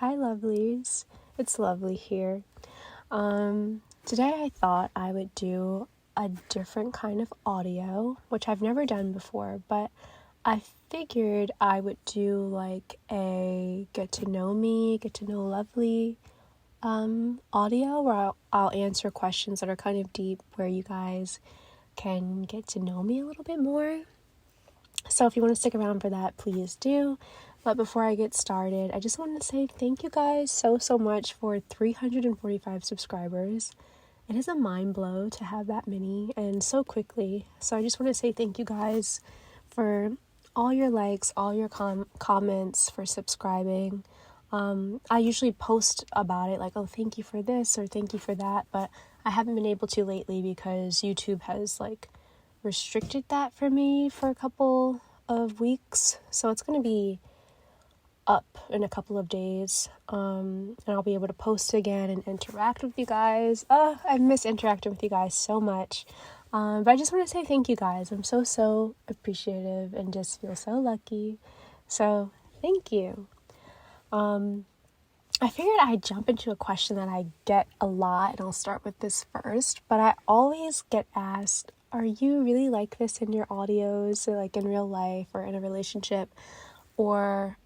Hi, lovelies. It's lovely here. Today I thought I would do a different kind of audio, which I've never done before, but I figured I would do like a get to know me, get to know lovely audio where I'll answer questions that are kind of deep where you guys can get to know me a little bit more. So if you want to stick around for that, please do. But before I get started, I just wanted to say thank you guys so much for 345 subscribers. It is a mind blow to have that many and so quickly. So I just want to say thank you guys for all your likes, all your comments, for subscribing. I usually post about it like, oh, thank you for this or thank you for that. But I haven't been able to lately because YouTube has restricted that for me for a couple of weeks, so it's going to be up in a couple of days, and I'll be able to post again and interact with you guys. I miss interacting with you guys so much, but I just want to say thank you guys. I'm so appreciative and just feel so lucky, so thank you. I figured I'd jump into a question that I get a lot, and I'll start with this first, but I always get asked, are you really like this in your audios, or like in real life or in a relationship, or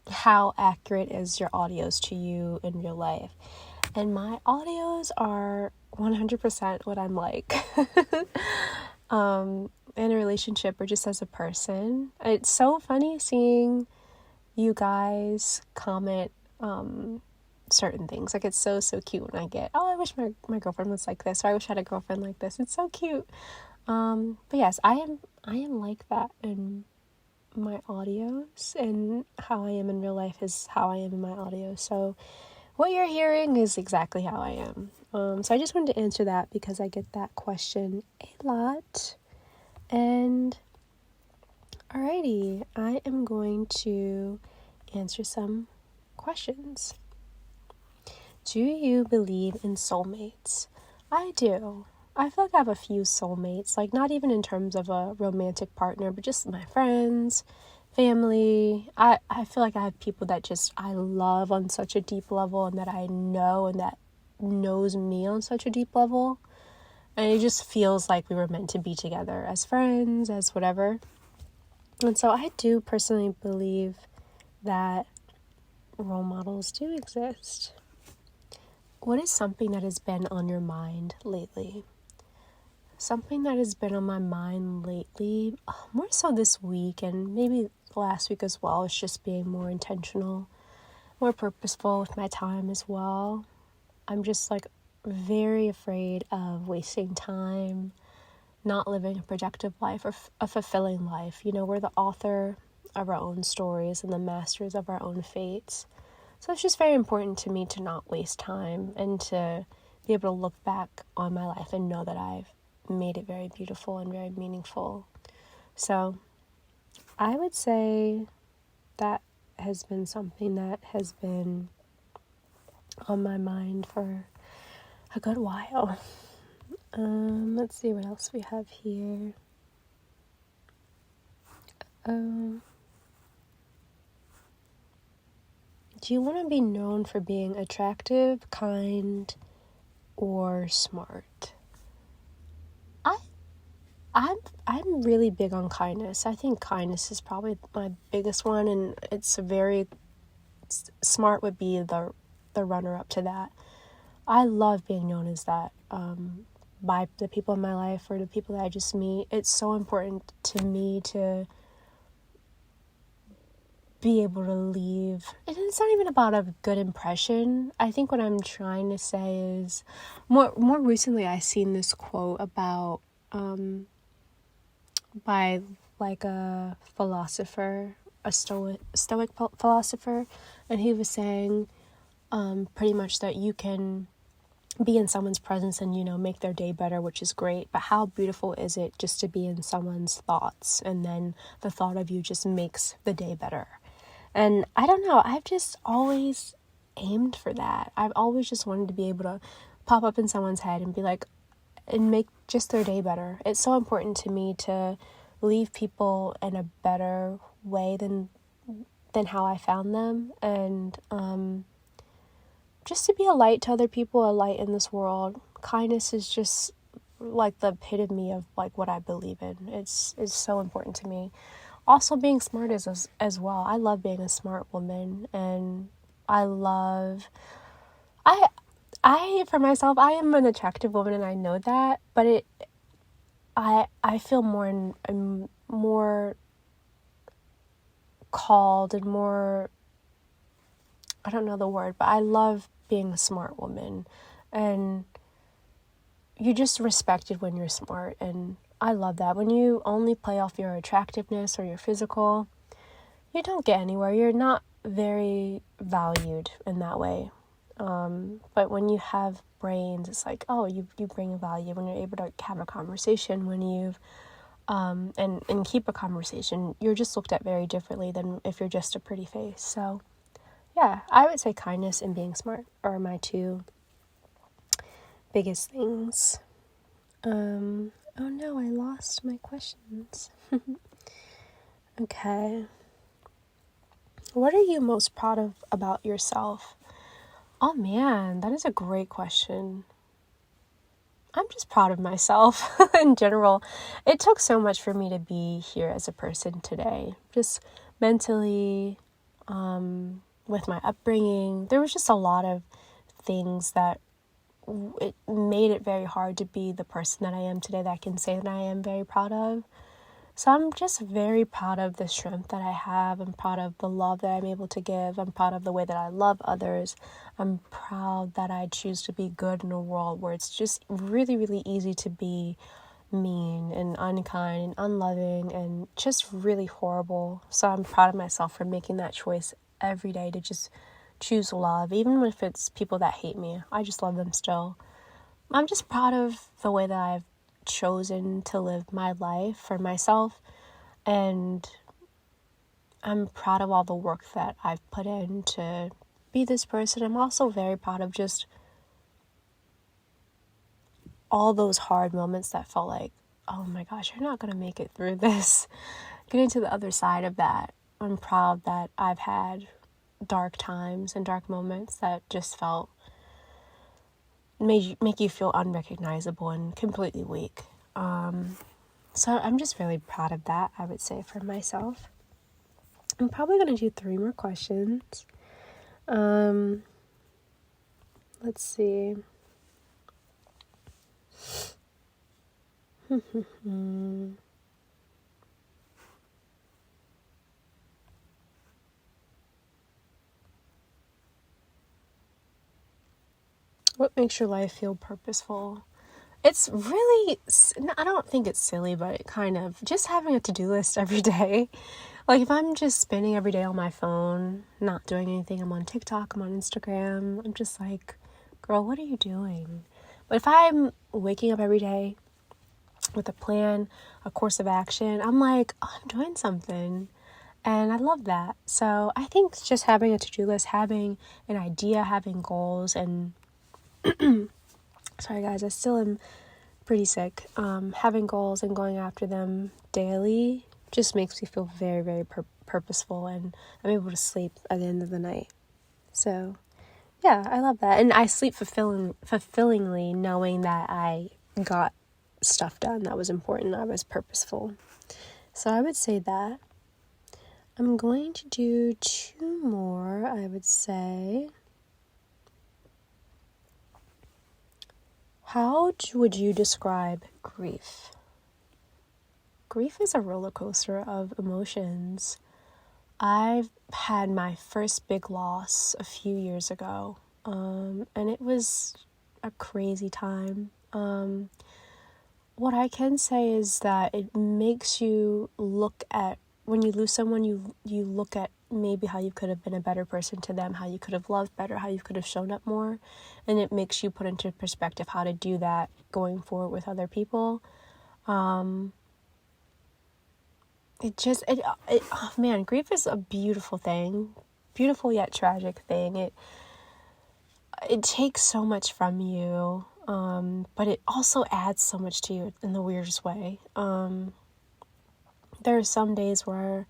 how accurate is your audios to you in real life? And my audios are 100% what I'm like in a relationship or just as a person. It's so funny seeing you guys comment certain things. Like, it's so cute when I get, oh, I wish my girlfriend was like this, or I wish I had a girlfriend like this. It's so cute. But yes, I am like that in my audios, and how I am in real life is how I am in my audios. So what you're hearing is exactly how I am. So I just wanted to answer that because I get that question a lot. And alrighty, I am going to answer some questions. Do you believe in soulmates? I do. I feel like I have a few soulmates, like not even in terms of a romantic partner, but just my friends, family. I feel like I have people that just I love on such a deep level, and that I know and that knows me on such a deep level. And it just feels like we were meant to be together as friends, as whatever. And so I do personally believe that role models do exist. What is something that has been on your mind lately? Something that has been on my mind lately, more so this week and maybe last week as well, is just being more intentional, more purposeful with my time as well. I'm just very afraid of wasting time, not living a productive life or a fulfilling life. You know, we're the author of our own stories and the masters of our own fates. So it's just very important to me to not waste time and to be able to look back on my life and know that I've made it very beautiful and very meaningful. So I would say that has been something that has been on my mind for a good while. Let's see what else we have here. Do you want to be known for being attractive, kind, or smart? I'm really big on kindness. I think kindness is probably my biggest one, and it's very smart would be the runner up to that. I love being known as that by the people in my life or the people that I just meet. It's so important to me to be able to leave. And it's not even about a good impression. I think what I'm trying to say is more recently I seen this quote about by a philosopher, a stoic philosopher, and he was saying pretty much that you can be in someone's presence and, make their day better, which is great, but how beautiful is it just to be in someone's thoughts, and then the thought of you just makes the day better. And I don't know, I've just always aimed for that. I've always just wanted to be able to pop up in someone's head and be like, and make just their day better. It's so important to me to leave people in a better way than than how I found them. And just to be a light to other people, a light in this world. Kindness is just like the epitome of like what I believe in. It's so important to me. Also, being smart is as well. I love being a smart woman, and I for myself, I am an attractive woman, and I know that. But I feel more called and more, I don't know the word, but I love being a smart woman, and you're just respected when you're smart, and I love that. When you only play off your attractiveness or your physical, you don't get anywhere. You're not very valued in that way. But when you have brains, it's like, oh, you bring value when you're able to have a conversation, when you've and keep a conversation. You're just looked at very differently than if you're just a pretty face. So yeah, I would say kindness and being smart are my two biggest things. Oh no, I lost my questions. Okay. What are you most proud of about yourself? Oh man, that is a great question. I'm just proud of myself in general. It took so much for me to be here as a person today. Just mentally, with my upbringing. There was just a lot of things that it made it very hard to be the person that I am today, that I can say that I am very proud of. So I'm just very proud of the strength that I have. I'm proud of the love that I'm able to give. I'm proud of the way that I love others. I'm proud that I choose to be good in a world where it's just really, really easy to be mean and unkind and unloving and just really horrible. So I'm proud of myself for making that choice every day to just choose love, even if it's people that hate me. I just love them still. I'm just proud of the way that I've chosen to live my life for myself, and I'm proud of all the work that I've put in to be this person. I'm also very proud of just all those hard moments that felt like, oh my gosh, you're not going to make it through this. Getting to the other side of that, I'm proud that I've had dark times and dark moments that just felt make you feel unrecognizable and completely weak. So I'm just really proud of that, I would say, for myself. I'm probably going to do 3 more questions. Let's see. What makes your life feel purposeful? It's really, I don't think it's silly, but it kind of, just having a to-do list every day. Like if I'm just spending every day on my phone, not doing anything, I'm on TikTok, I'm on Instagram, I'm just like, girl, what are you doing? But if I'm waking up every day with a plan, a course of action, I'm like, oh, I'm doing something. And I love that. So I think just having a to-do list, having an idea, having goals, and sorry guys, I still am pretty sick. Having goals and going after them daily just makes me feel very, very purposeful, and I'm able to sleep at the end of the night. So yeah, I love that. And I sleep fulfillingly knowing that I got stuff done that was important, I was purposeful. So I would say that. I'm going to do 2 more, I would say. How would you describe grief? Grief is a roller coaster of emotions. I've had my first big loss a few years ago, and it was a crazy time. What I can say is that it makes you look at, when you lose someone, you look at maybe how you could have been a better person to them, how you could have loved better, how you could have shown up more, and it makes you put into perspective how to do that going forward with other people. Oh man, grief is a beautiful thing, beautiful yet tragic thing. It takes so much from you, but it also adds so much to you in the weirdest way. There are some days where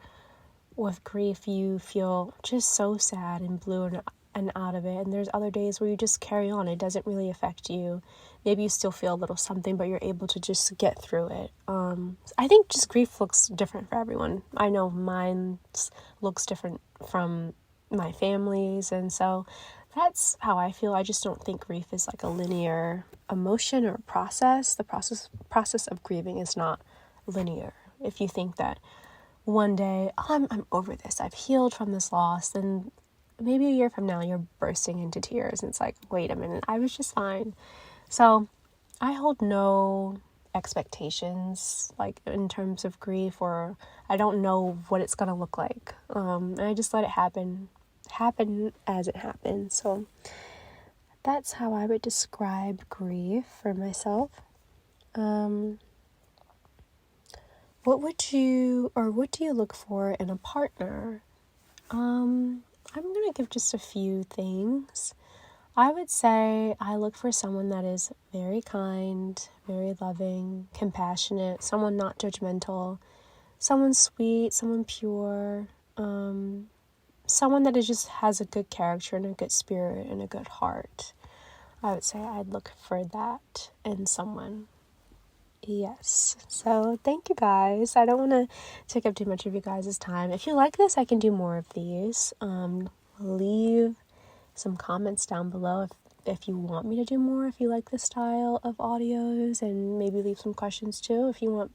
with grief you feel just so sad and blue and out of it, and there's other days where you just carry on. It doesn't really affect you. Maybe you still feel a little something, but you're able to just get through it. I think just grief looks different for everyone. I know mine looks different from my family's, and so that's how I feel. I just don't think grief is like a linear emotion or process. The process of grieving is not linear. If you think that one day, oh, I'm over this, I've healed from this loss, then maybe a year from now you're bursting into tears and it's like, wait a minute, I was just fine. So I hold no expectations like in terms of grief, or I don't know what it's gonna look like. And I just let it happen as it happens. So that's how I would describe grief for myself. What do you look for in a partner? I'm gonna give just a few things. I would say I look for someone that is very kind, very loving, compassionate, someone not judgmental, someone sweet, someone pure, someone that just has a good character and a good spirit and a good heart. I would say I'd look for that in someone. Yes. So thank you guys. I don't want to take up too much of you guys' time. If you like this, I can do more of these. Leave some comments down below if you want me to do more, if you like this style of audios, and maybe leave some questions too if you want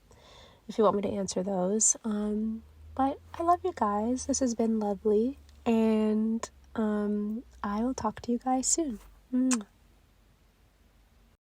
me to answer those. But I love you guys. This has been lovely, and I will talk to you guys soon.